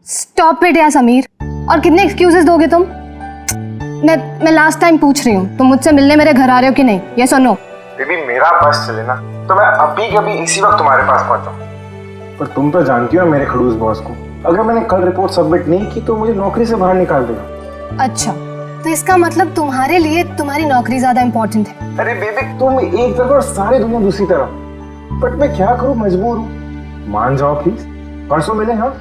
Stop it यार समीर। और कितने एक्सक्यूजेस दोगे तुम? मैं लास्ट टाइम पूछ रही हूँ, तुम मुझसे मिलने मेरे घर आ रहे हो कि नहीं? ये सुनो बेबी, मेरा बस चले ना तो मैं अभी के अभी इसी वक्त तुम्हारे पास पहुंचाऊं। पर तुम तो जानती हो मेरे खड़ूस बॉस को, अगर मैंने कल रिपोर्ट सबमिट नहीं की तो मुझे नौकरी से बाहर निकाल देगा। अच्छा, तो इसका मतलब तुम्हारे लिए तुम्हारी नौकरी ज्यादा इम्पोर्टेंट है। अरे बेबी, तुम एक तरफ और सारी दुनिया दूसरी तरफ। बट मैं क्या करूं, मजबूर हूँ। मान जाओ प्लीज, परसों मिले। हाँ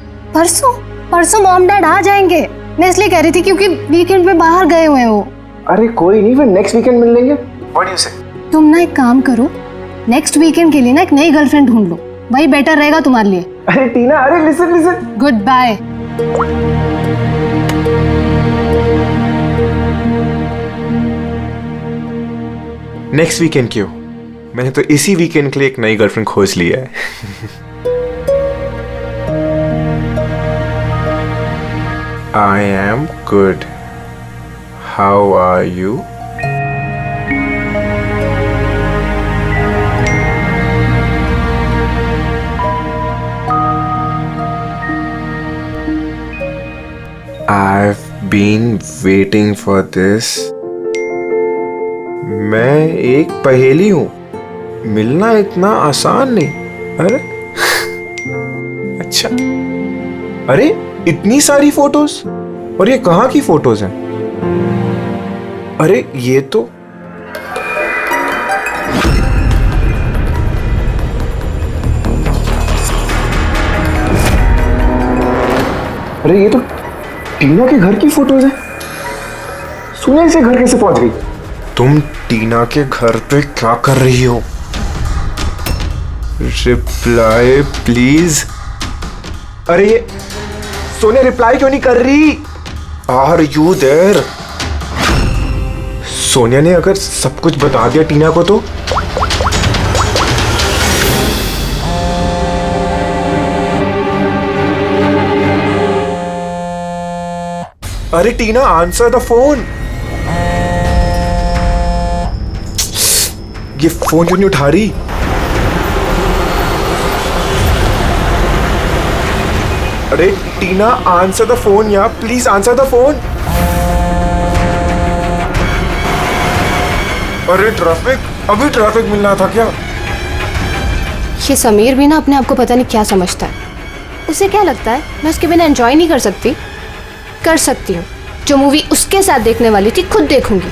परसों मॉम डैड आ जाएंगे। मैं इसलिए कह रही थी क्योंकि वीकेंड पे बाहर गए हुए हैं वो। अरे कोई नहीं, फिर नेक्स्ट वीकेंड मिल लेंगे। व्हाट डू यू से? तुम ना एक काम करो, नेक्स्ट वीकेंड के लिए ना एक नई गर्लफ्रेंड ढूंढ लो, वही बेटर रहेगा तुम्हारे लिए। अरे टीना, अरे listen. Good bye. Next weekend क्यों? मैंने तो इसी वीकेंड के लिए एक नई गर्लफ्रेंड खोज ली है। I am good. How are you? I've been waiting for this. मैं एक पहेली हूँ, मिलना इतना आसान नहीं। अरे अच्छा, अरे इतनी सारी फोटोज, और ये कहाँ की फोटोज हैं? अरे ये तो टीना के घर की फोटोज है। सुनिए, इसे घर कैसे पहुंच गई? तुम टीना के घर पे क्या कर रही हो? Reply please. अरे ये सोनिया रिप्लाई क्यों नहीं कर रही? Are you there? सोनिया ने अगर सब कुछ बता दिया टीना को तो? अरे टीना, आंसर द फोन। ये फोन क्यों नहीं उठा रही? अरे टीना, आंसर द फोन यार, प्लीज आंसर द फोन। अरे ट्रैफिक, अभी ट्रैफिक मिलना था क्या? ये समीर भी ना अपने आप को पता नहीं क्या समझता है। उसे क्या लगता है मैं उसके बिना एंजॉय नहीं कर सकती? कर सकती हूँ। जो मूवी उसके साथ देखने वाली थी खुद देखूंगी।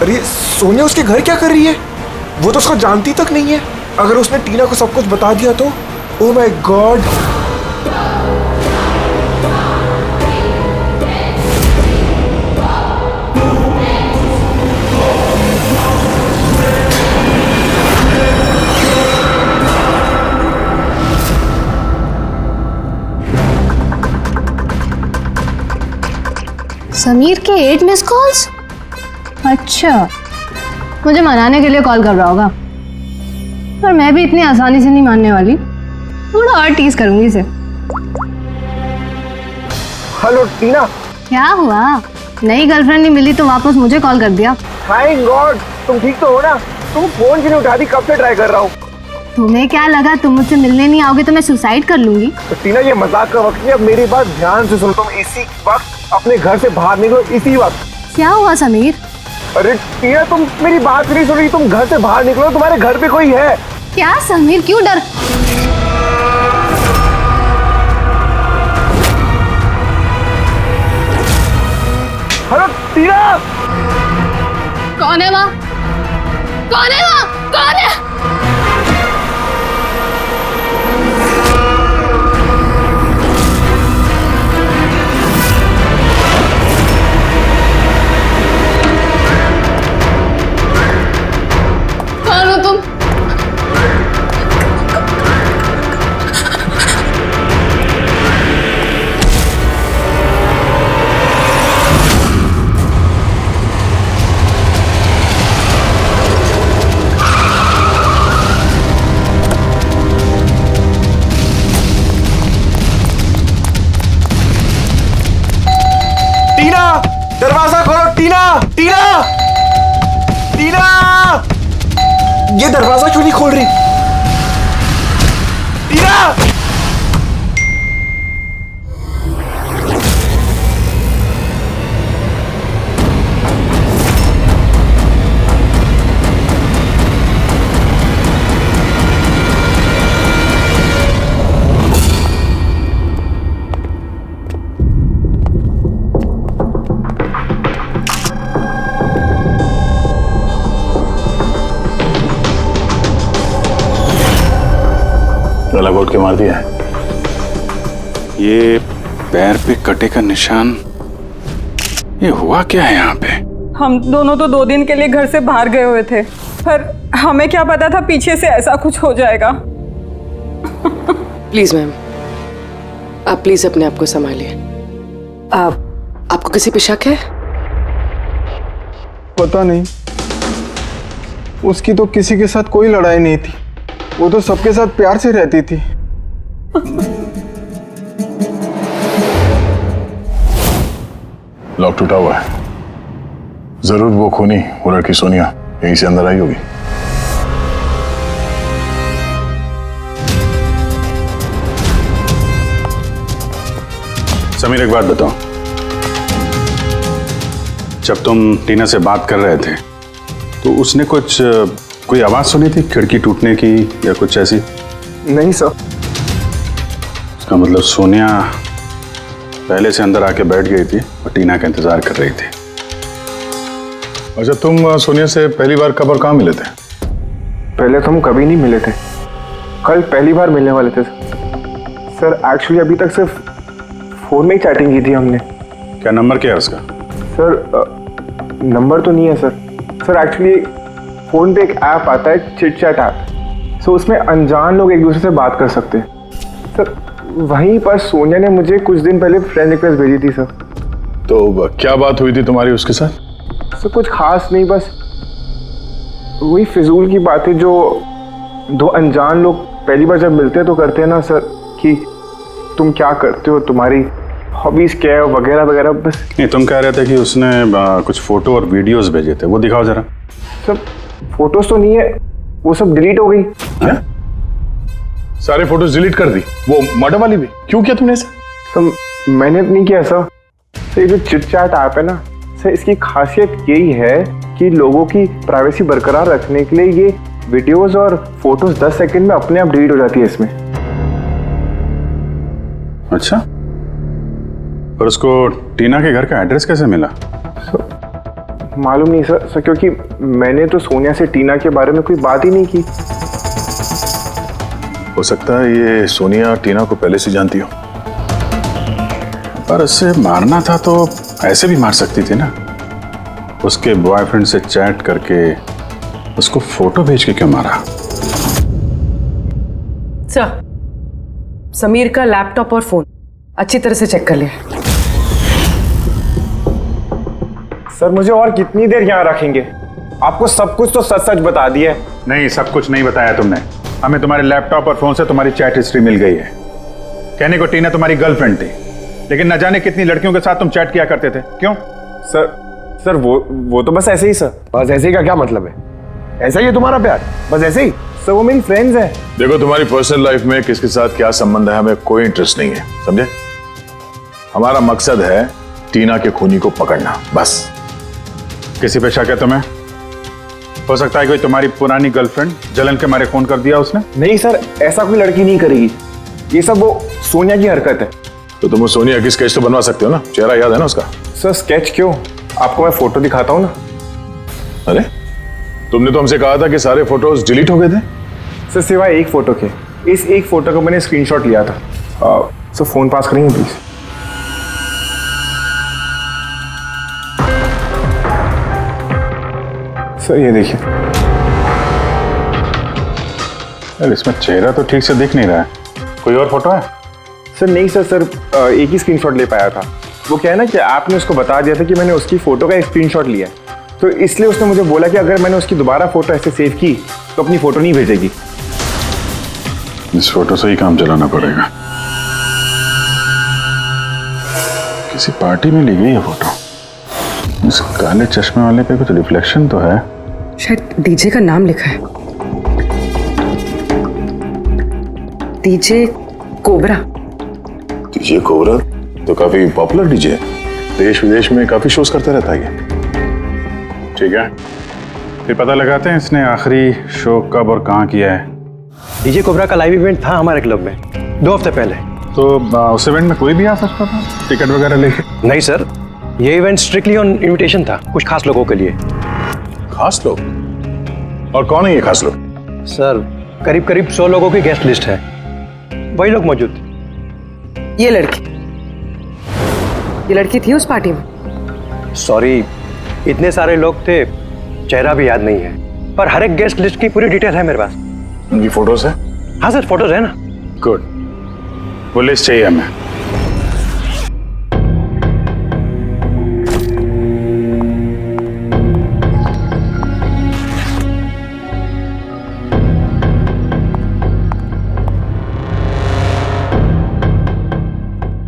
अरे सोनिया उसके घर क्या कर रही है? वो तो उसको जानती तक नहीं है। अगर उसने टीना को सब कुछ बता दिया तो? Oh my God. समीर के 8 मिस कॉल्स। अच्छा, मुझे मनाने के लिए कॉल कर रहा होगा, पर मैं भी इतनी आसानी से नहीं मानने वाली। थोड़ा और टीज करूंगी इसे। हेलो टीना। क्या हुआ? नई गर्लफ्रेंड नहीं मिली तो वापस मुझे कॉल कर दिया। थैंक गॉड, तुम ठीक तो हो ना? तुम फोन क्यों नहीं उठाती? कब से ट्राई कर रहा हूँ। तुम्हें क्या लगा तुम मुझसे मिलने नहीं आओगे तो मैं सुसाइड कर लूंगी? तो टीना, ये मजाक का वक्त नहीं, अब मेरी बात ध्यान से सुनो। तुम इसी वक्त अपने घर से बाहर निकलो, इसी वक्त। क्या हुआ समीर? अरे टीना, तुम मेरी बात नहीं सुन रही। तुम घर से बाहर निकलो, तुम्हारे घर पे कोई है। क्या समीर, क्यों डर? हेलो टीना। कौन है वहाँ? कौन है वहाँ? कौन है? कौन हो तुम? दरवाजा खोलो टीना, टीना, टीना! ये दरवाजा क्यों नहीं खोल रही? टीना! गला घोट के मार दिया है। ये पैर पे कटे का निशान, ये हुआ क्या है यहाँ पे? हम दोनों तो 2 दिन के लिए घर से बाहर गए हुए थे, पर हमें क्या पता था पीछे से ऐसा कुछ हो जाएगा। प्लीज मैम, आप प्लीज अपने आप को संभालिए। आपको किसी पे शक है? पता नहीं, उसकी तो किसी के साथ कोई लड़ाई नहीं थी, वो तो सबके साथ प्यार से रहती थी। लॉक टूटा हुआ है, जरूर वो खूनी, वो लड़की सोनिया यहीं से अंदर आई होगी। समीर, एक बात बताओ, जब तुम टीना से बात कर रहे थे तो उसने कोई आवाज सुनी थी खिड़की टूटने की या कुछ ऐसी? नहीं सर। इसका मतलब सोनिया पहले से अंदर आके बैठ गई थी और टीना का इंतजार कर रही थी। अच्छा, तुम सोनिया से पहली बार कब और कहाँ मिले थे? पहले तो हम कभी नहीं मिले थे, कल पहली बार मिलने वाले थे सर। एक्चुअली अभी तक सिर्फ फोन में ही चैटिंग की थी हमने। क्या नंबर क्या है उसका? सर नंबर तो नहीं है सर एक्चुअली फोन पे एक ऐप आता है, चिट चैट ऐप। सो उसमें अनजान लोग एक दूसरे से बात कर सकते हैं सर। वहीं पर सोनिया ने मुझे कुछ दिन पहले फ्रेंड रिक्वेस्ट भेजी थी सर। तो क्या बात हुई थी तुम्हारी उसके साथ? सर कुछ खास नहीं, बस वही फिजूल की बातें जो 2 अनजान लोग पहली बार जब मिलते हैं तो करते हैं ना सर, कि तुम क्या करते हो, तुम्हारी हॉबीज क्या है, वगैरह वगैरह। बस नहीं, तुम कह रहे थे कि उसने कुछ फोटो और वीडियोस भेजे थे, वो दिखाओ जरा। सब फोटोज तो नहीं है, वो सब डिलीट हो गई। क्या? सारे फोटोज डिलीट कर दी, वो मर्डर वाली भी? क्यों किया तुमने ऐसा? सर मैंने नहीं किया सर। ये जो चिट चैट ऐप है ना सर, इसकी खासियत यही है कि लोगों की प्राइवेसी बरकरार रखने के लिए ये वीडियोस और फोटोज 10 सेकंड में अपने आप डिलीट हो जाती है इसमें। अच्छा, और उसको टीना के घर का एड्रेस कैसे मिला? मालूम नहीं सर, क्योंकि मैंने तो सोनिया से टीना के बारे में कोई बात ही नहीं की। हो सकता है ये सोनिया टीना को पहले से जानती हो, पर उससे मारना था तो ऐसे भी मार सकती थी ना। उसके बॉयफ्रेंड से चैट करके उसको फोटो भेज के क्यों मारा? सर, समीर का लैपटॉप और फोन अच्छी तरह से चेक कर लिया। सर मुझे और कितनी देर यहाँ रखेंगे? आपको सब कुछ तो सच सच बता दिया है। नहीं, सब कुछ नहीं बताया तुमने। हमें तुम्हारे लैपटॉप और फोन से तुम्हारी चैट हिस्ट्री मिल गई है। कहने को टीना तुम्हारी गर्लफ्रेंड थी, लेकिन न जाने कितनी लड़कियों के साथ तुम चैट किया करते थे। क्यों? सर वो तो बस ऐसे ही सर। बस ऐसे ही का क्या मतलब है? ऐसा ही है तुम्हारा प्यार? बस ऐसे ही? सर वो मेरी फ्रेंड्स हैं। देखो, तुम्हारी पर्सनल लाइफ में किसके साथ क्या संबंध है हमें कोई इंटरेस्ट नहीं है, समझे? हमारा मकसद है टीना के खूनी को पकड़ना, बस। किसी पे शक है तुम्हें? हो सकता है कोई तुम्हारी पुरानी गर्लफ्रेंड जलन के मारे फोन कर दिया उसने। नहीं सर, ऐसा कोई लड़की नहीं करेगी। ये सब वो सोनिया की हरकत है। तो तुम उस सोनिया की स्केच तो बनवा सकते हो ना, चेहरा याद है ना उसका? सर स्केच क्यों, आपको मैं फोटो दिखाता हूँ ना। अरे, तुमने तो हमसे कहा था कि सारे फोटोज डिलीट हो गए थे। सर सिवाय एक फोटो के, इस एक फोटो का मैंने स्क्रीनशॉट लिया था। सर फोन पास करेंगे प्लीज। सर ये देखिए। यार, इसमें चेहरा तो ठीक से दिख नहीं रहा है। कोई और फोटो है? सर नहीं सर एक ही स्क्रीनशॉट ले पाया था। वो क्या है ना कि आपने उसको बता दिया था कि मैंने उसकी फोटो का एक स्क्रीनशॉट लिया, तो इसलिए उसने मुझे बोला कि अगर मैंने उसकी दोबारा फोटो ऐसे सेव की तो अपनी फोटो नहीं भेजेगी। इस फोटो से ही काम चलाना पड़ेगा। किसी पार्टी में ली गई है फोटो। इस काले चश्मे वाले पे कुछ रिफ्लेक्शन तो है। शायद डीजे का नाम लिखा है, डीजे कोबरा। डीजे कोबरा तो काफी पॉपुलर डीजे है, देश विदेश में काफी शोज करता रहता है ये। ठीक है, फिर पता लगाते हैं इसने आखिरी शो कब और कहाँ किया है। डीजे कोबरा का लाइव इवेंट था हमारे क्लब में 2 हफ्ते पहले। तो उस इवेंट में कोई भी आ सकता था टिकट वगैरह लेके? नहीं सर, ये इवेंट स्ट्रिक्टली ऑन इनविटेशन था, कुछ खास लोगों के लिए। खास लोग? और कौन है ये खास लोग? सर करीब करीब 100 लोगों की गेस्ट लिस्ट है, वही लोग मौजूद। ये लड़की थी उस पार्टी में? सॉरी, इतने सारे लोग थे, चेहरा भी याद नहीं है, पर हर एक गेस्ट लिस्ट की पूरी डिटेल है मेरे पास। उनकी फोटोज है? हाँ सर, फोटोज है ना। गुड, वो लिस्ट चाहिए हमें।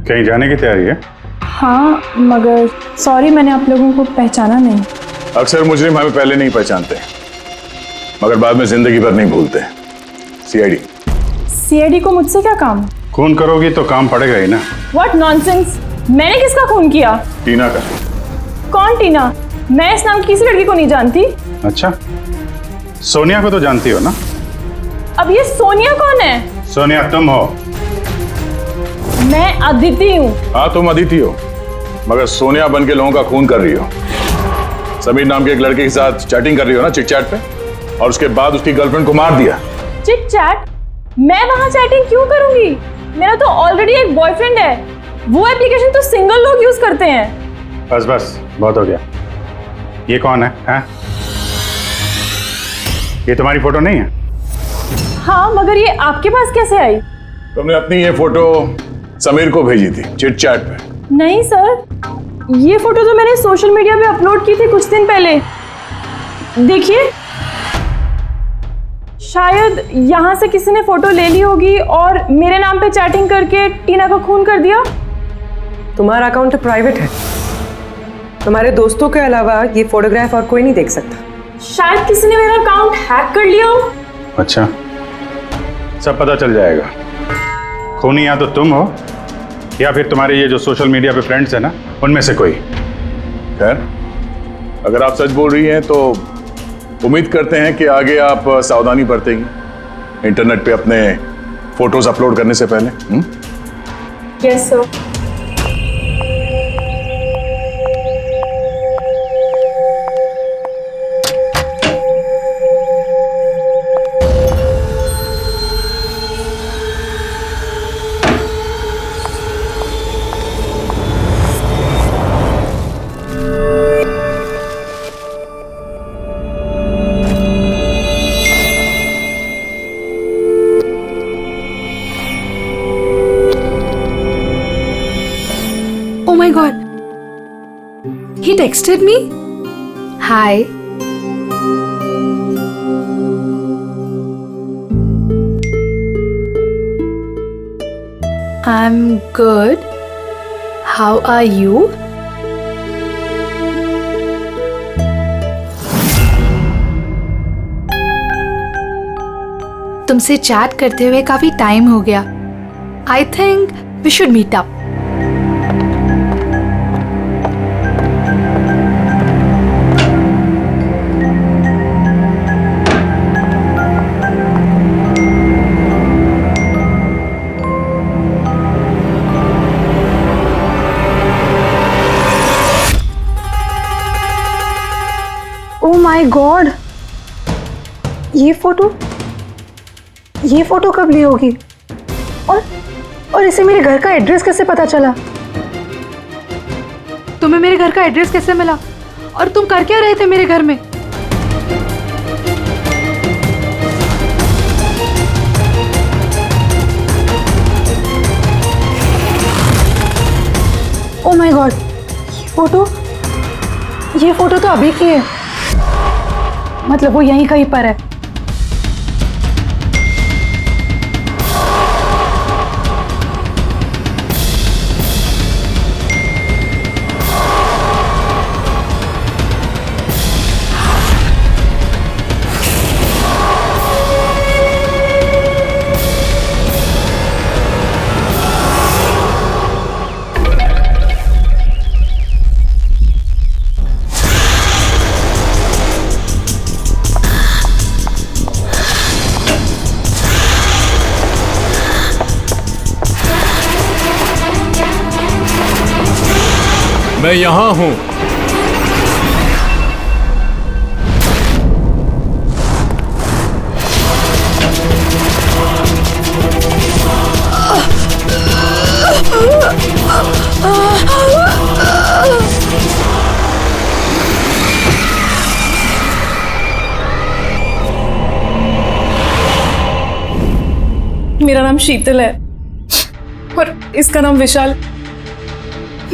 कहीं जाने की तैयारी है? हाँ, मगर सॉरी मैंने आप लोगों को पहचाना नहीं। अक्सर मुजरिम हमें पहले नहीं पहचानते, मगर बाद में जिंदगी भर नहीं भूलते। सीआईडी। सीआईडी को मुझसे क्या काम? खून करोगी तो काम पड़ेगा ही ना। व्हाट नॉनसेंस, मैंने किसका खून किया? टीना का। कौन टीना? मैं इस नाम की किसी लड़की को नहीं जानती। अच्छा, सोनिया को तो जानती हो ना? अब ये सोनिया कौन है? सोनिया तुम हो। मैं अदिति हूँ। हाँ तुम अदिति हो, मगर सोनिया बन के लोगों का खून कर रही हो। समीर नाम के एक लड़के के साथ चैटिंग कर रही हो ना चिट चैट पे, और उसके बाद उसकी गर्लफ्रेंड को मार दिया। Chit chat? मैं वहाँ चैटिंग क्यों करूंगी? मेरा तो ऑलरेडी एक बॉयफ्रेंड है, वो एप्लीकेशन तो सिंगल लोग यूज करते हैं। बस बस, बहुत हो गया। ये कौन है? ये तुम्हारी फोटो नहीं है? हाँ, मगर ये आपके पास कैसे आई? तुमने अपनी ये फोटो समीर को भेजी थी चिट चैट पे। नहीं सर, ये फोटो तो मैंने सोशल मीडिया पे अपलोड की थी कुछ दिन पहले। देखिए, शायद यहाँ से किसी ने फोटो ले ली होगी और मेरे नाम पे चैटिंग करके टीना का खून कर दिया। तुम्हारा अकाउंट प्राइवेट है, तुम्हारे दोस्तों के अलावा ये फोटोग्राफ और कोई नहीं देख सकता। शायद किसी ने मेरा अकाउंट हैक कर लिया हो। अच्छा, सब पता चल जाएगा। खूनी या तो तुम हो या फिर तुम्हारे ये जो सोशल मीडिया पे फ्रेंड्स हैं ना, उनमें से कोई। खैर, अगर आप सच बोल रही हैं तो उम्मीद करते हैं कि आगे आप सावधानी बरतेंगी इंटरनेट पे अपने फोटोज अपलोड करने से पहले। Yes sir. Oh my god. He texted me? Hi. I'm good. How are you? तुमसे चैट करते हुए काफी टाइम हो गया। I think we should meet up. Oh my God, ये फोटो कब ली होगी? और इसे मेरे घर का एड्रेस कैसे पता चला? तुम्हें मेरे घर का एड्रेस कैसे मिला? और तुम कर क्या रहे थे मेरे घर में? ओह माय गॉड, ये फोटो तो अभी की है, मतलब वो यहीं कहीं पर है। मैं यहाँ हूँ। मेरा नाम शीतल है और इसका नाम विशाल।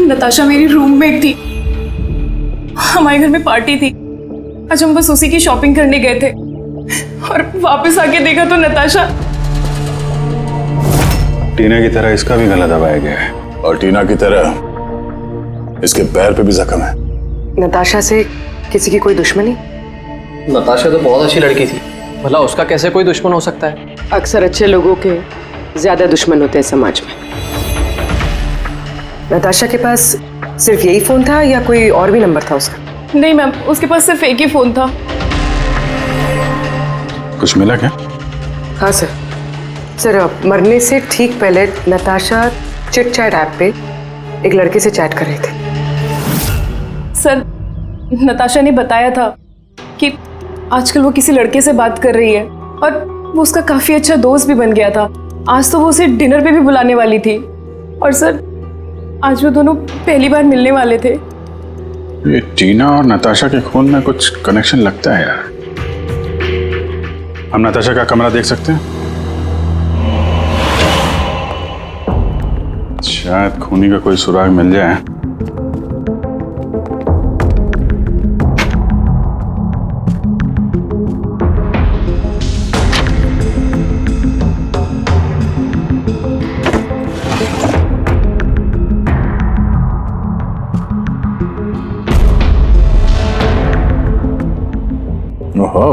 नताशा मेरी रूममेट थी। हमारे घर में पार्टी थी। आज हम बस उसी की शॉपिंग करने गए थे और वापस आके देखा तो नताशा। टीना की तरह इसका भी गला दबाया गया है और टीना की तरह इसके पैर पे भी जख्म है। नताशा से किसी की कोई दुश्मनी? नताशा तो बहुत अच्छी लड़की थी, भला उसका कैसे कोई दुश्मन हो सकता है? अक्सर अच्छे लोगों के ज्यादा दुश्मन होते हैं समाज में। नताशा के पास सिर्फ यही फोन था या कोई और भी नंबर था उसका? नहीं मैम, उसके पास सिर्फ एक ही फोन था। कुछ मिला क्या? हाँ सर। सर, मरने से ठीक पहले नताशा चिट चैट ऐप पे एक लड़के से चैट कर रही थी। सर, नताशा ने बताया था कि आजकल वो किसी लड़के से बात कर रही है और वो उसका काफी अच्छा दोस्त भी बन गया था। आज तो वो उसे डिनर पे भी बुलाने वाली थी और सर आज वो दोनों पहली बार miलने वाले थे। ये टीना और नताशा के खून में कुछ कनेक्शन लगता है यार। हम नताशा का कमरा देख सकते हैं? शायद खूनी का कोई सुराग मिल जाए। ओहो,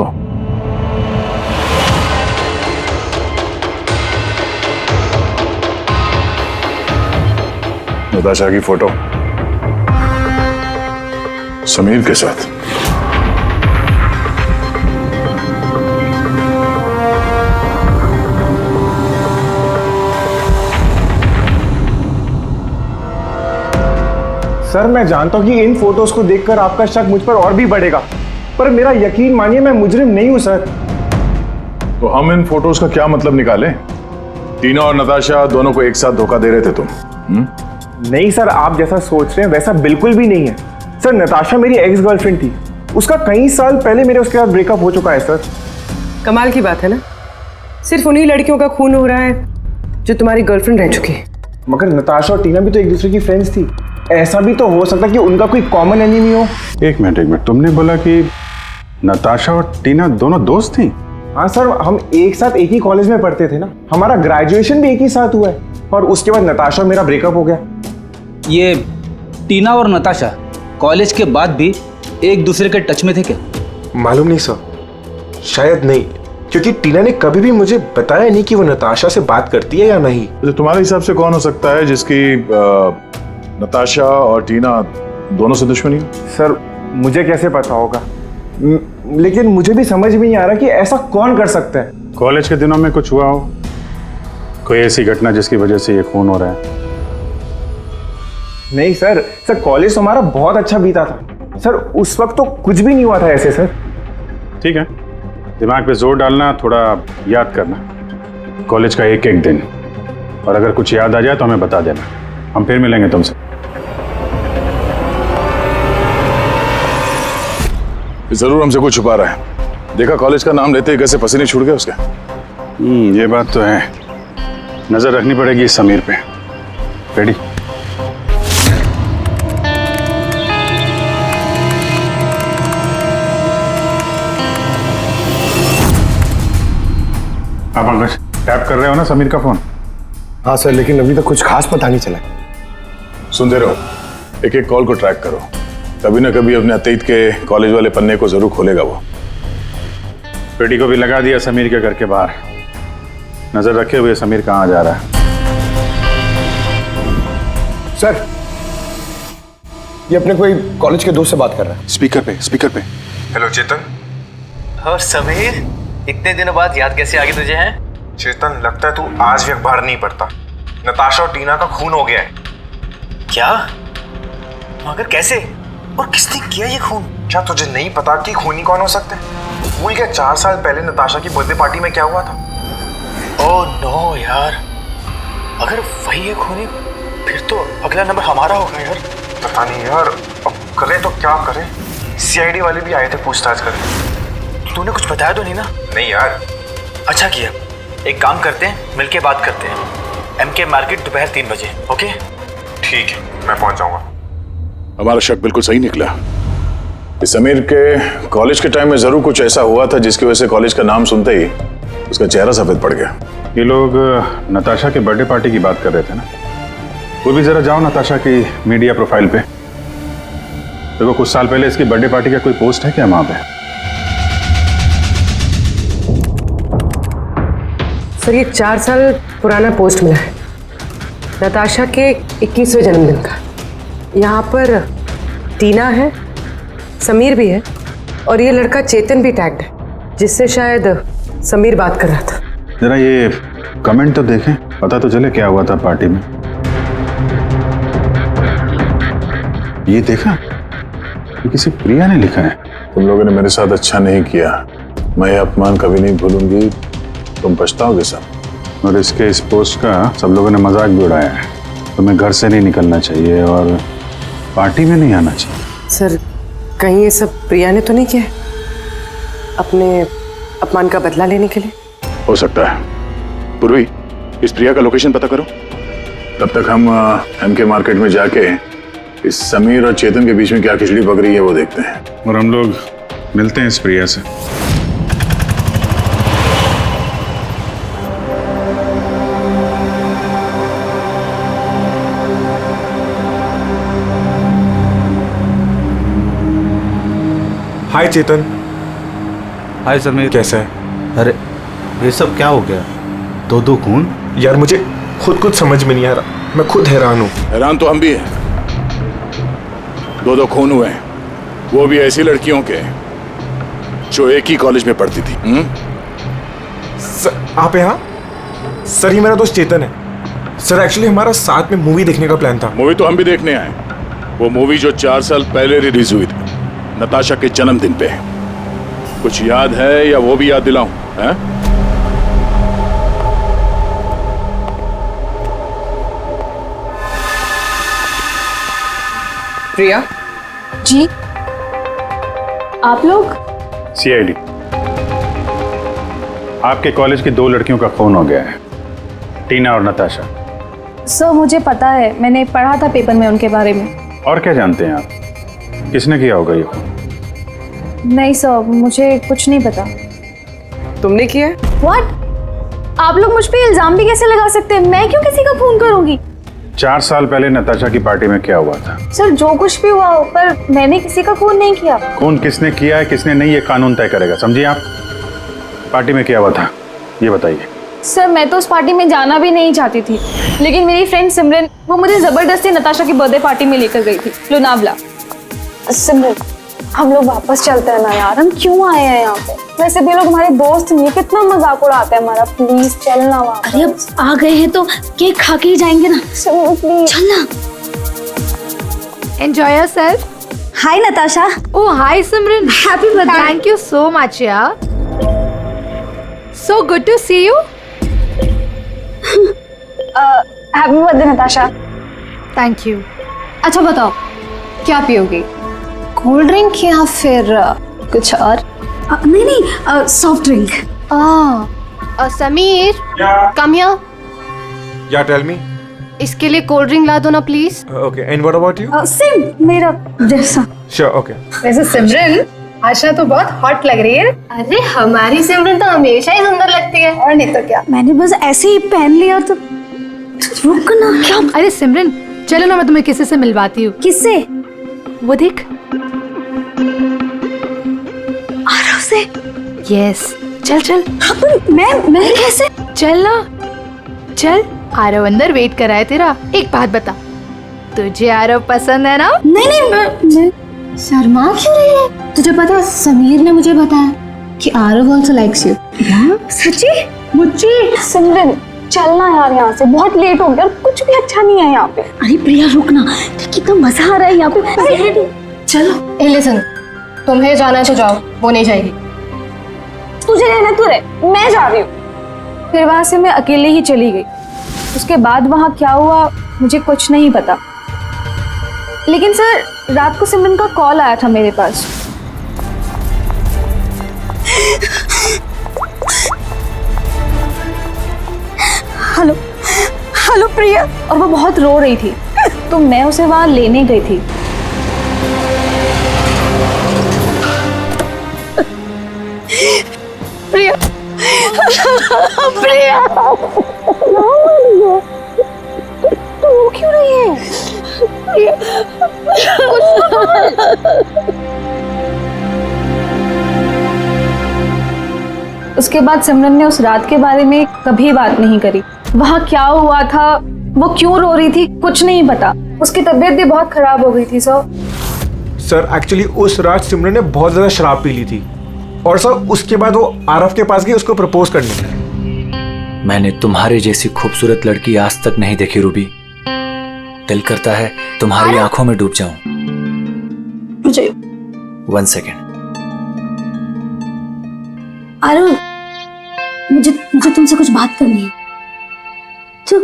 नताशा की फोटो समीर के साथ। सर, मैं जानता हूँ कि इन फोटोज को देखकर आपका शक मुझ पर और भी बढ़ेगा, पर मेरा यकीन मानिए मैं मुजरिम नहीं हूं सर। तो हम इन फोटोज का क्या मतलब निकालें? टीना और नताशा दोनों को एक साथ धोखा दे रहे थे तुम? नहीं सर, आप जैसा सोच रहे हैं वैसा बिल्कुल भी नहीं है सर। नताशा मेरी एक्स गर्लफ्रेंड थी। उसका कई साल पहले मेरे उसके साथ ब्रेकअप हो चुका है सर। कमाल की बात है ना, सिर्फ उन्हीं लड़कियों का खून हो रहा है जो तुम्हारी गर्लफ्रेंड रह चुकी है। मगर नताशा और टीना भी तो एक दूसरे की फ्रेंड्स थी। ऐसा भी तो हो सकता है कि उनका कोई कॉमन एनिमी हो। एक मिनट, तुमने बोला कि नताशा और टीना दोनों दोस्त थी? हाँ सर, हम एक साथ एक ही कॉलेज में पढ़ते थे ना। हमारा ग्रेजुएशन भी एक ही साथ हुआ है और उसके बाद नताशा और मेरा ब्रेकअप हो गया। ये टीना और नताशा कॉलेज के बाद भी एक दूसरे के टच में थे क्या? मालूम नहीं सर, शायद नहीं, क्योंकि टीना ने कभी भी मुझे बताया नहीं कि वो नताशा से बात करती है या नहीं। तो तुम्हारे हिसाब से कौन हो सकता है जिसकी नताशा और टीना दोनों से दुश्मनी हो? सर, मुझे कैसे पता होगा, लेकिन मुझे भी समझ में नहीं आ रहा कि ऐसा कौन कर सकता है। कॉलेज के दिनों में कुछ हुआ हो, कोई ऐसी घटना जिसकी वजह से ये खून हो रहा है? नहीं सर, कॉलेज हमारा बहुत अच्छा बीता था सर। उस वक्त तो कुछ भी नहीं हुआ था ऐसे सर। ठीक है, दिमाग पे जोर डालना, थोड़ा याद करना कॉलेज का एक एक दिन, और अगर कुछ याद आ जाए तो हमें बता देना, हम फिर मिलेंगे तुमसे। जरूर हमसे कुछ छुपा रहा है। देखा कॉलेज का नाम लेते ही कैसे पसीने छूट गए उसके। ये बात तो है, नजर रखनी पड़ेगी इस समीर पे। रेडी? आप अंकज टैप कर रहे हो ना समीर का फोन? हाँ सर, लेकिन अभी तक कुछ खास पता नहीं चला। सुनते रहो, एक एक कॉल को ट्रैक करो, कभी ना कभी अपने अतीत के कॉलेज वाले पन्ने को जरूर खोलेगा वो। पेटी को भी लगा दिया समीर के घर के बाहर, नजर रखे हुए समीर कहाँ जा रहा है। सर, ये अपने कोई कॉलेज के दोस्त से बात कर रहा है। स्पीकर पे। हेलो चेतन। और समीर, इतने दिनों बाद याद कैसे आ गई तुझे? हैं चेतन, लगता है तू आज भी अखबार नहीं पढ़ता। नताशा और टीना का खून हो गया है। क्या? मगर कैसे और किसने किया ये खून? क्या तुझे नहीं पता कि खूनी कौन हो सकते हैं? भूल गया 4 साल पहले नताशा की बर्थडे पार्टी में क्या हुआ था? ओह नो यार, अगर वही है खूनी फिर तो अगला नंबर हमारा होगा यार। पता नहीं यार, अब करें तो क्या करें? सीआईडी वाले भी आए थे पूछताछ करने। तूने कुछ बताया तो नहीं ना? नहीं यार। अच्छा किया, एक काम करते हैं, मिलके बात करते हैं। एमके मार्केट दोपहर 3 बजे। ओके ठीक है, मैं पहुंच जाऊंगा। हमारा शक बिल्कुल सही निकला। इस समीर के कॉलेज के टाइम में जरूर कुछ ऐसा हुआ था जिसकी वजह से कॉलेज का नाम सुनते ही उसका चेहरा सफेद पड़ गया। ये लोग नताशा के बर्थडे पार्टी की बात कर रहे थे ना? वो भी जरा जाओ नताशा की मीडिया प्रोफाइल पे देखो, कुछ साल पहले इसकी बर्थडे पार्टी का कोई पोस्ट है क्या वहां पे? सर ये 4 साल पुराना पोस्ट मिला है, नताशा के 21वें जन्मदिन का। यहाँ पर टीना है, समीर भी है और ये लड़का चेतन भी टैग्ड है, जिससे शायद समीर बात कर रहा था। जरा ये कमेंट तो देखें, पता तो चले क्या हुआ था पार्टी में। ये देखा, ये किसी प्रिया ने लिखा है। तुम लोगों ने मेरे साथ अच्छा नहीं किया, मैं ये अपमान कभी नहीं भूलूंगी, तुम पछताओगे सब। और इसके इस पोस्ट का सब लोगों ने मजाक भी उड़ाया है। तुम्हें घर से नहीं निकलना चाहिए और पार्टी में नहीं आना चाहिए। सर कहीं ये सब प्रिया ने तो नहीं किया अपने अपमान का बदला लेने के लिए? हो सकता है। पूर्वी, इस प्रिया का लोकेशन पता करो। तब तक हम एमके मार्केट में जाके इस समीर और चेतन के बीच में क्या खिचड़ी पक रही है वो देखते हैं। और हम लोग मिलते हैं इस प्रिया से। हाय चेतन। हाय समीर, कैसा है? अरे ये सब क्या हो गया? दो खून? यार मुझे खुद कुछ समझ में नहीं आ रहा, मैं खुद हैरान हूँ। हैरान तो हम भी हैं। 2 खून हुए हैं, वो भी ऐसी लड़कियों के जो एक ही कॉलेज में पढ़ती थी। सर आप यहाँ? सर ये मेरा दोस्त चेतन है। सर एक्चुअली हमारा साथ में मूवी देखने का प्लान था। मूवी तो हम भी देखने आए। वो मूवी जो 4 साल पहले रिलीज हुई थी, नताशा के जन्मदिन पे। कुछ याद है या वो भी याद दिलाऊं? हैं? प्रिया जी, आप लोग? सीआईडी, आपके कॉलेज की 2 लड़कियों का खून हो गया है, टीना और नताशा। सर मुझे पता है, मैंने पढ़ा था पेपर में उनके बारे में। और क्या जानते हैं आप? किसने किया होगा ये खून? नहीं सर, मुझे कुछ नहीं पता। तुमने किया? व्हाट? आप लोग मुझ पे इल्जाम भी कैसे लगा सकते हैं? मैं क्यों किसी का खून करूंगी? 4 साल पहले नताशा की पार्टी में क्या हुआ था? सर जो कुछ भी हुआ हो, पर मैंने किसी का खून नहीं किया। खून किसने किया है किसने नहीं, ये कानून तय करेगा, समझिए आप। पार्टी में क्या हुआ था ये बताइए। सर मैं तो उस पार्टी में जाना भी नहीं चाहती थी, लेकिन मेरी फ्रेंड सिमरन वो मुझे जबरदस्ती नताशा की बर्थडे पार्टी में लेकर गई थी, लोनावला। सिमरन हम लोग वापस चलते हैं ना यार, हम क्यों आए हैं यहाँ पे? वैसे भी लोग हमारे दोस्त नहीं, कितना मजाक उड़ाते हैं हमारा। प्लीज चलना वापस। अरे अब आ गए हैं तो केक खा के ही जाएंगे ना। प्लीज चलना। Enjoy yourself. Hi Natasha. Oh, hi Simran. Happy birthday. Thank you so much, yeah. So good to see you. Happy birthday Natasha. Thank you. अच्छा बताओ, क्या पियोगी? कोल्ड ड्रिंक या फिर कुछ और? नहीं नहीं, soft drink. Sameer, come here. या टेल मी। इसके लिए कोल्ड ड्रिंक ला दो ना please. Okay, and what about you? Same मेरा जैसा। Sure, okay. वैसे सिमरन आशा तो बहुत हॉट लग रही है। अरे हमारी सिमरन तो हमेशा ही सुंदर लगती है। और नहीं तो क्या। मैंने बस ऐसे ही पहन लिया तो रुक ना। क्या? अरे सिमरन चलो ना, मैं तुम्हें किसी से मिलवाती हूँ। किससे? वो देख, आरव से। यस चल चल। मैं कैसे? चल ना चल, आरव अंदर वेट कर रहा है तेरा। एक बात बता, तुझे आरव पसंद है ना? नहीं नहीं, मैं शर्मा क्यों रही है? तुझे पता समीर ने मुझे बताया कि आरव आल्सो लाइक्स यू। सच्ची? मुझे? सिमरन चलना यार यहाँ से, बहुत लेट हो गया और कुछ भी अच्छा नहीं है यहाँ पे। अरे प्रिया रुक ना, कितना मजा आ रहा है यहाँ पे। चलो। ए लिसन, तुम्हें जाना है तो जाओ, वो नहीं जाएगी। तुझे रहना तो रहे, मैं जा रही हूँ। फिर वहां से मैं अकेले ही चली गई। उसके बाद वहां क्या हुआ मुझे कुछ नहीं पता, लेकिन सर रात को सिमरन का कॉल आया था मेरे पास। हेलो हेलो प्रिया, और वो बहुत रो रही थी, तो मैं उसे वहां लेने गई थी। प्रिया प्रिया तू क्यों रही है? उसके बाद सिमरन ने उस रात के बारे में कभी बात नहीं करी। वहाँ क्या हुआ था, वो क्यों रो रही थी, कुछ नहीं पता। उसकी तबीयत भी बहुत खराब हो गई थी सर एक्चुअली उस रात सिमरन ने बहुत ज्यादा शराब पी ली थी, और सर उसके बाद वो आरव के पास गई उसको प्रपोज करने के लिए। मैंने तुम्हारे जैसी खूबसूरत लड़की आज तक नहीं देखी रूबी। दिल करता है तुम्हारी आंखों में डूब जाऊं। मुझे 1 सेकेंड। आरव, मुझे तुमसे कुछ बात करनी है। तो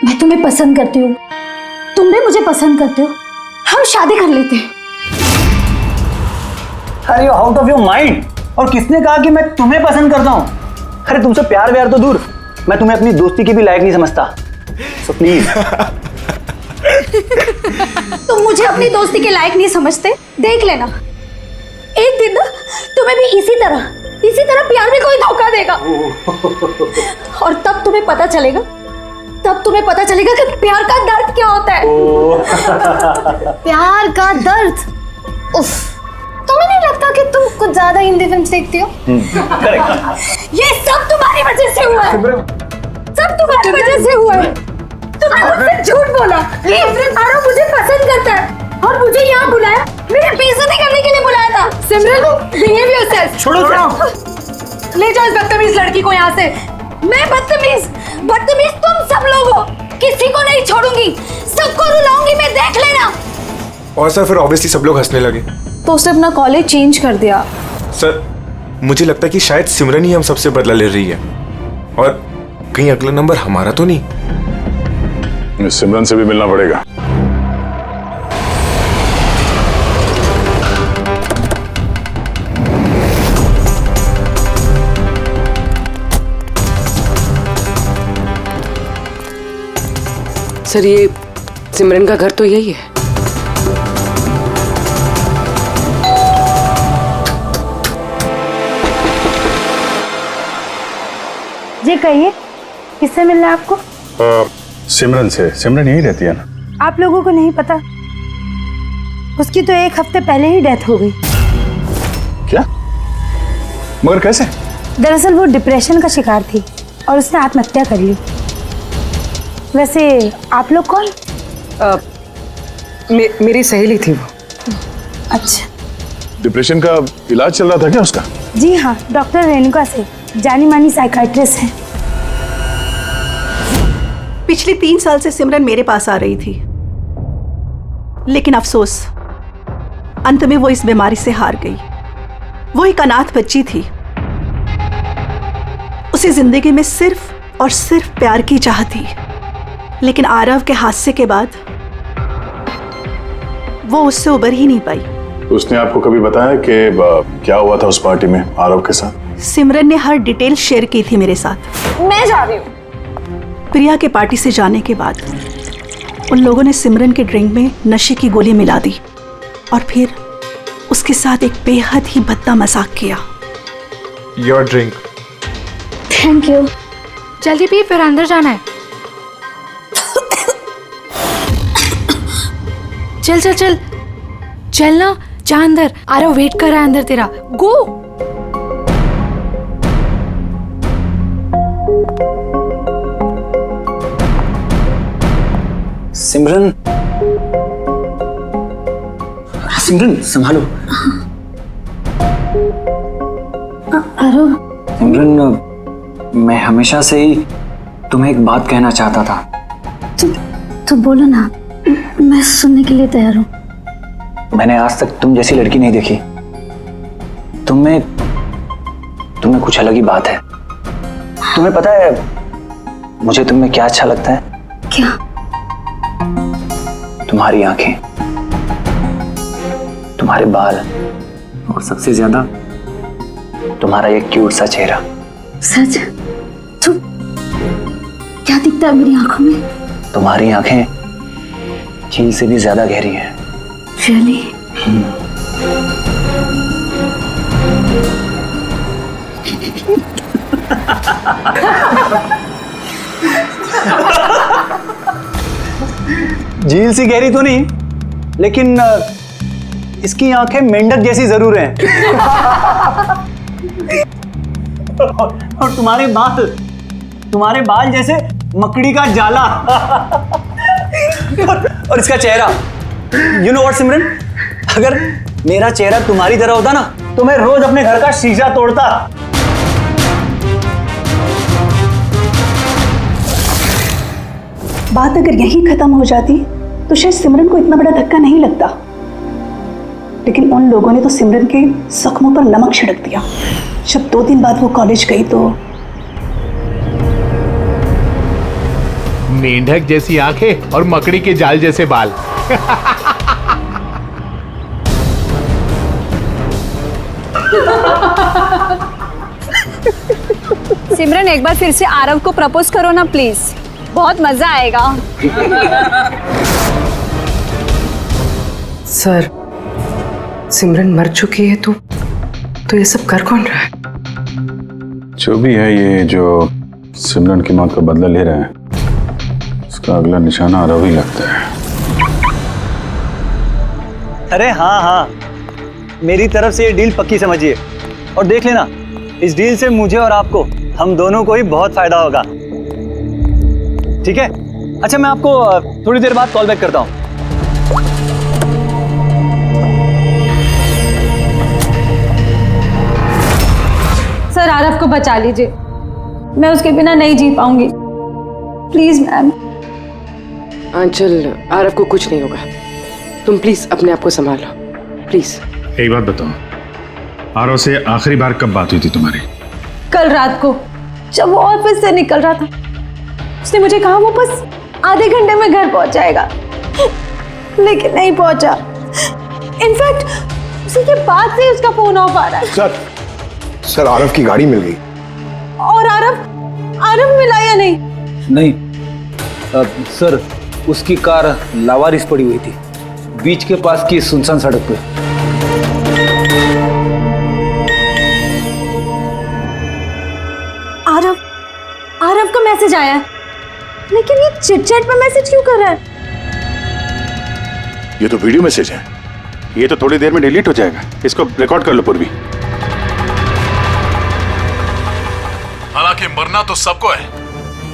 मैं तुम्हें पसंद करती हूँ, तुम भी मुझे पसंद करते हो, हम शादी कर लेते हैं। अरे you out of your mind. और किसने कहा कि मैं तुम्हें पसंद करता हूँ? अरे तुमसे प्यार व्यार तो दूर, मैं तुम्हें अपनी दोस्ती की भी लायक नहीं समझता। So please. तुम मुझे अपनी दोस्ती के लायक नहीं समझते, देख लेना एक दिन ना तुम्हें भी इसी तरह प्यार में कोई धोखा देगा। और तब तुम्हें पता चलेगा कि प्यार का दर्द क्या होता है। प्यार का दर्द? उफ, तुम्हें नहीं लगता कि तुम कुछ ज्यादा हिंदी फिल्म देखती हो? ये सब तुम्हारी वजह से हुआ है, सब तुम्हारी वजह से हुआ है। तुमने मुझसे झूठ बोला। आरव मुझे पसंद करता है और मुझे यहाँ बुलाया, मेरे बेइज्जती करने के लिए बुलाया था। सिमरन, बिहेव योरसेल्फ। छोड़ो। ले जाओ इस बदतमीज लड़की को यहाँ से। मैं बदतमीज तुम सब लोग हो, किसी को नहीं छोड़ूंगी, सबको रुलाऊंगी मैं, देख लेना। और सर फिर ऑब्वियसली सब लोग हंसने लगे, तो उसने अपना कॉलेज चेंज कर दिया। सर मुझे लगता है कि शायद सिमरन ही हम सबसे बदला ले रही है, और कहीं अगला नंबर हमारा तो नहीं। सिमरन से भी मिलना पड़ेगा। सर ये सिमरन का घर तो यही है। जी कहिए, किससे मिलना है आपको? सिमरन से। सिमरन यहीं रहती है ना? आप लोगों को नहीं पता, उसकी तो 1 हफ्ते पहले ही डेथ हो गई। क्या? मगर कैसे? दरअसल वो डिप्रेशन का शिकार थी और उसने आत्महत्या कर ली। वैसे आप लोग कौन? मेरी सहेली थी वो। अच्छा। डिप्रेशन का इलाज चल रहा था क्या उसका? जी हाँ, डॉक्टर रेणुका से, जानी मानी साइकाइट्रिस्ट है। पिछले 3 साल से सिमरन मेरे पास आ रही थी, लेकिन अफसोस अंत में वो इस बीमारी से हार गई। वो एक अनाथ बच्ची थी, उसे जिंदगी में सिर्फ और सिर्फ प्यार की चाह थी, लेकिन आरव के हादसे के बाद वो उससे उबर ही नहीं पाई। उसने आपको कभी बताया कि क्या हुआ था उस पार्टी में आरव के साथ? सिमरन ने हर डिटेल शेयर की थी मेरे साथ। मैं जा रही हूँ। प्रिया के पार्टी से जाने के बाद उन लोगों ने सिमरन के ड्रिंक में नशे की गोली मिला दी और फिर उसके साथ एक बेहद ही भद्दा मजाक किया। Your drink. Thank you. जल्दी पी, फिर अंदर जाना है। चल चल चल चल ना, जा अंदर। आरव वेट कर रहा है अंदर तेरा। गो। सिमरन, सिमरन संभालो। आरव। सिमरन, मैं हमेशा से ही तुम्हें एक बात कहना चाहता था। तो बोलो ना, मैं सुनने के लिए तैयार हूँ। मैंने आज तक तुम जैसी लड़की नहीं देखी। तुम्हें कुछ अलग ही बात है। तुम्हें पता है मुझे तुम में क्या अच्छा लगता है? क्या? तुम्हारी आंखें, तुम्हारे बाल और सबसे ज्यादा तुम्हारा ये क्यूट सा चेहरा। सच? तो क्या दिखता है मेरी आंखों में? तुम्हारी आंखें झील से भी ज्यादा गहरी हैं। Really? झील सी गहरी तो नहीं, लेकिन इसकी आंखें मेंढक जैसी जरूर हैं। और तुम्हारे बाल जैसे मकड़ी का जाला। और इसका चेहरा, यू नो व्हाट सिमरन, अगर मेरा चेहरा तुम्हारी तरह होता ना तो मैं रोज अपने घर का शीशा तोड़ता। बात अगर यहीं खत्म हो जाती तो शायद सिमरन को इतना बड़ा धक्का नहीं लगता, लेकिन उन लोगों ने तो सिमरन के जख्मों पर नमक छिड़क दिया। जब 2 दिन बाद वो कॉलेज गई तो मेंढक जैसी आंखें और मकड़ी के जाल जैसे बाल। सिमरन, एक बार फिर से आरव को प्रपोज करो ना प्लीज, बहुत मजा आएगा। सर, सिमरन मर चुकी है तो ये सब कर कौन रहा है? जो भी है, ये जो सिमरन की मौत का बदला ले रहा है, उसका अगला निशाना आरव ही लगता है। अरे हाँ, मेरी तरफ से ये डील पक्की समझिए, और देख लेना इस डील से मुझे और आपको, हम दोनों को ही बहुत फायदा होगा। ठीक है? अच्छा, मैं आपको थोड़ी देर बाद कॉल बैक करता हूँ। सर, आरव को बचा लीजिए, मैं उसके बिना नहीं जी पाऊंगी। Please ma'am. आंचल, आरव को कुछ नहीं होगा, तुम प्लीज अपने आप को संभालो, प्लीज। एक बात बताओ, आरव से आखिरी बार कब बात हुई थी तुम्हारी? कल रात को, जब वो ऑफिस से निकल रहा था। उसने मुझे कहा वो बस आधे घंटे में घर पहुंच जाएगा, लेकिन नहीं पहुंचा। इनफैक्ट उसी के बाद से उसका फोन ऑफ आ रहा है। सर, आरव की गाड़ी मिल गई। और आरव मिला या नहीं? नहीं सर, उसकी कार लावारिस पड़ी हुई थी बीच के पास की सुनसान सड़क पे। आरव का मैसेज आया है, लेकिन ये चिट-चैट पे मैसेज क्यों कर रहा है? ये तो वीडियो मैसेज है, ये तो थोड़ी देर में डिलीट हो जाएगा। इसको रिकॉर्ड कर लो पूर्वी। हालांकि मरना तो सबको है,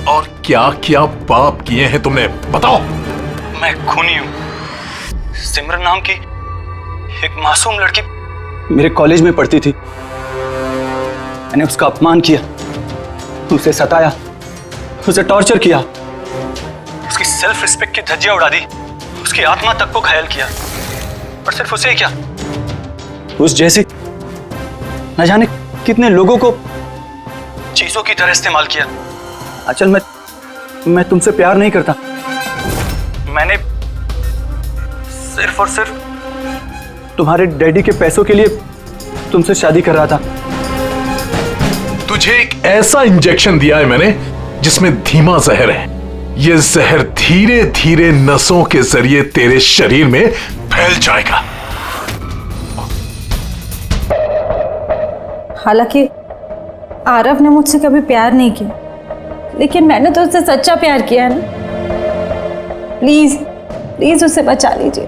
और क्या क्या पाप किए हैं तुमने, बताओ। मैं खूनी हूँ। सिमरन नाम की एक मासूम लड़की मेरे कॉलेज में पढ़ती थी। मैंने उसका अपमान किया, उसे सताया, उसे टॉर्चर किया, उसकी सेल्फ रिस्पेक्ट की धज्जियां उड़ा दी, उसकी आत्मा तक को घायल किया। और सिर्फ उसे क्या, उस जैसे न जाने कितने लोगों को चीजों की तरह इस्तेमाल किया। अचल, मैं तुमसे प्यार नहीं करता। मैंने सिर्फ और सिर्फ तुम्हारे डैडी के पैसों के लिए तुमसे शादी कर रहा था। तुझे एक ऐसा इंजेक्शन दिया है मैंने जिसमें धीमा जहर है। ये जहर धीरे धीरे नसों के जरिए तेरे शरीर में फैल जाएगा। हालांकि आरव ने मुझसे कभी प्यार नहीं किया, लेकिन मैंने तो उससे सच्चा प्यार किया है ना। प्लीज प्लीज उसे बचा लीजिए।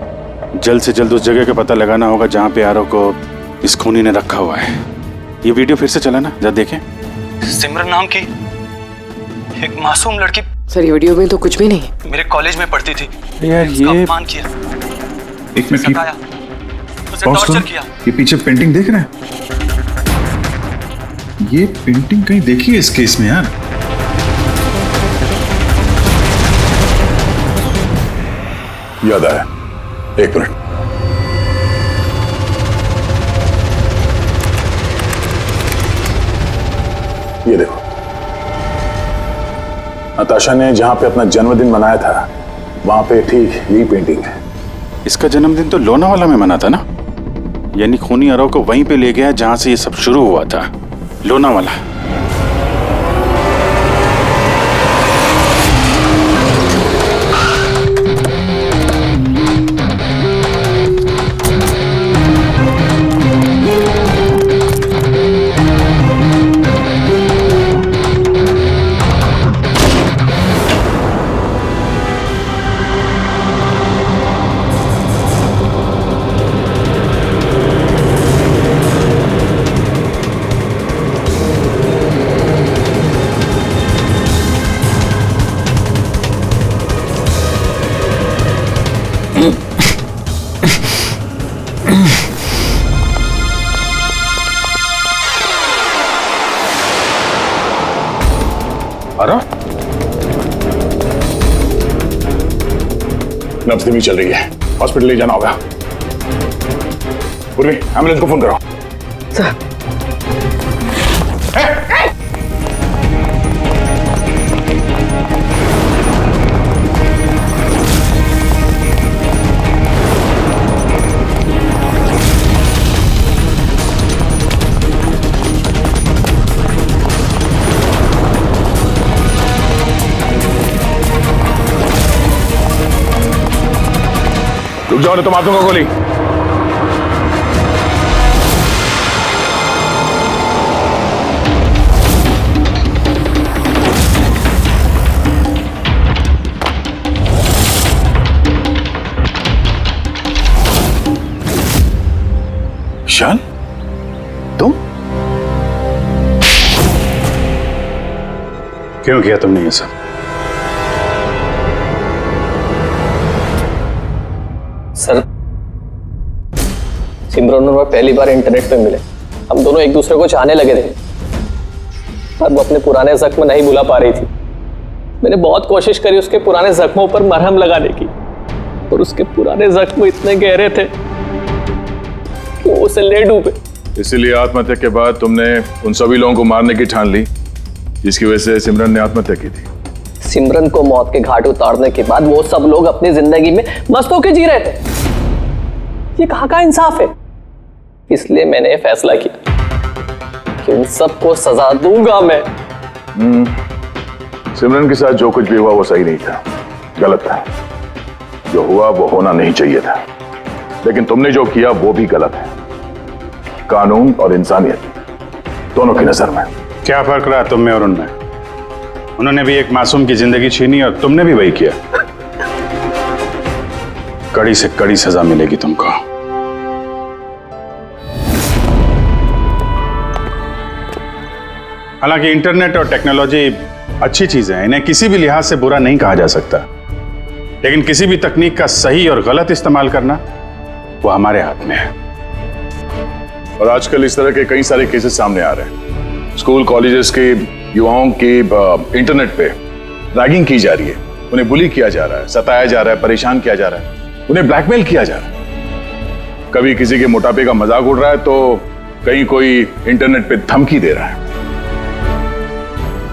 जल्द से जल्द उस जगह का पता लगाना होगा जहां पे आरव को इस खूनी ने रखा हुआ है। ये वीडियो फिर से चला ना, जरा देखें। सिमरन नाम की एक मासूम लड़की। सर, ये वीडियो में तो कुछ भी नहीं। मेरे कॉलेज में पढ़ती थी। यार ये अपमान किया, एक मिनट सताया, उसे टॉर्चर किया। ये पीछे पेंटिंग देख रहे हैं? ये पेंटिंग कहीं देखी है इस केस में यार। याद आया, एक मिनट। ये देखो, नताशा ने जहां पे अपना जन्मदिन मनाया था वहां पे ठीक यही पेंटिंग है। इसका जन्मदिन तो लोनावाला में मना था ना, यानी खूनी आरव को वहीं पे ले गया जहां से ये सब शुरू हुआ था, लोनावाला। नब्ज धीमी चल रही है, हॉस्पिटल ले जाना होगा। पूर्वी, एम्बुलेंस को फोन करो। सर। रुक जाओ, नहीं तो मार दूंगा गोली। विशाल, तुम क्यों किया तुमने ये सब? सर, सिमरन और मैं पहली बार इंटरनेट पे मिले। हम दोनों एक दूसरे को चाहने लगे थे, पर वो अपने पुराने जख्म नहीं भुला पा रही थी। मैंने बहुत कोशिश करी उसके पुराने जख्मों पर मरहम लगाने की, और उसके पुराने जख्म इतने गहरे थे कि वो उसे ले डूबे। इसीलिए आत्महत्या के बाद तुमने उन सभी लोगों को मारने की ठान ली जिसकी वजह से सिमरन ने आत्महत्या की थी। सिमरन को मौत के घाट उतारने के बाद वो सब लोग अपनी जिंदगी में मस्त होकर जी रहे थे। ये कहाँ का इंसाफ है? इसलिए मैंने फैसला किया कि उन सबको सजा दूंगा मैं। सिमरन के साथ जो कुछ भी हुआ वो सही नहीं था, गलत था। जो हुआ वो होना नहीं चाहिए था, लेकिन तुमने जो किया वो भी गलत है। कानून और इंसानियत दोनों की नजर में। क्या फर्क रहा तुम में और उनमें? उन्होंने भी एक मासूम की जिंदगी छीनी और तुमने भी वही किया। कड़ी से कड़ी सजा मिलेगी तुमको। हालांकि इंटरनेट और टेक्नोलॉजी अच्छी चीजें हैं, इन्हें किसी भी लिहाज से बुरा नहीं कहा जा सकता, लेकिन किसी भी तकनीक का सही और गलत इस्तेमाल करना वो हमारे हाथ में है। और आजकल इस तरह के कई सारे केसेस सामने आ रहे हैं। स्कूल कॉलेजेस के युवाओं की इंटरनेट पे रैगिंग की जा रही है, उन्हें बुली किया जा रहा है, सताया जा रहा है, परेशान किया जा रहा है, उन्हें ब्लैकमेल किया जा रहा है। कभी किसी के मोटापे का मजाक उड़ रहा है तो कहीं कोई इंटरनेट पे धमकी दे रहा है।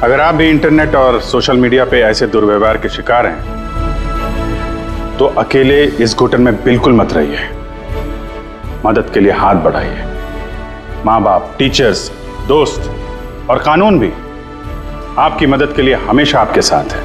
अगर आप भी इंटरनेट और सोशल मीडिया पे ऐसे दुर्व्यवहार के शिकार हैं तो अकेले इस घुटन में बिल्कुल मत रहिए। मदद के लिए हाथ बढ़ाइए। माँ बाप, टीचर्स, दोस्त और कानून भी आपकी मदद के लिए हमेशा आपके साथ है।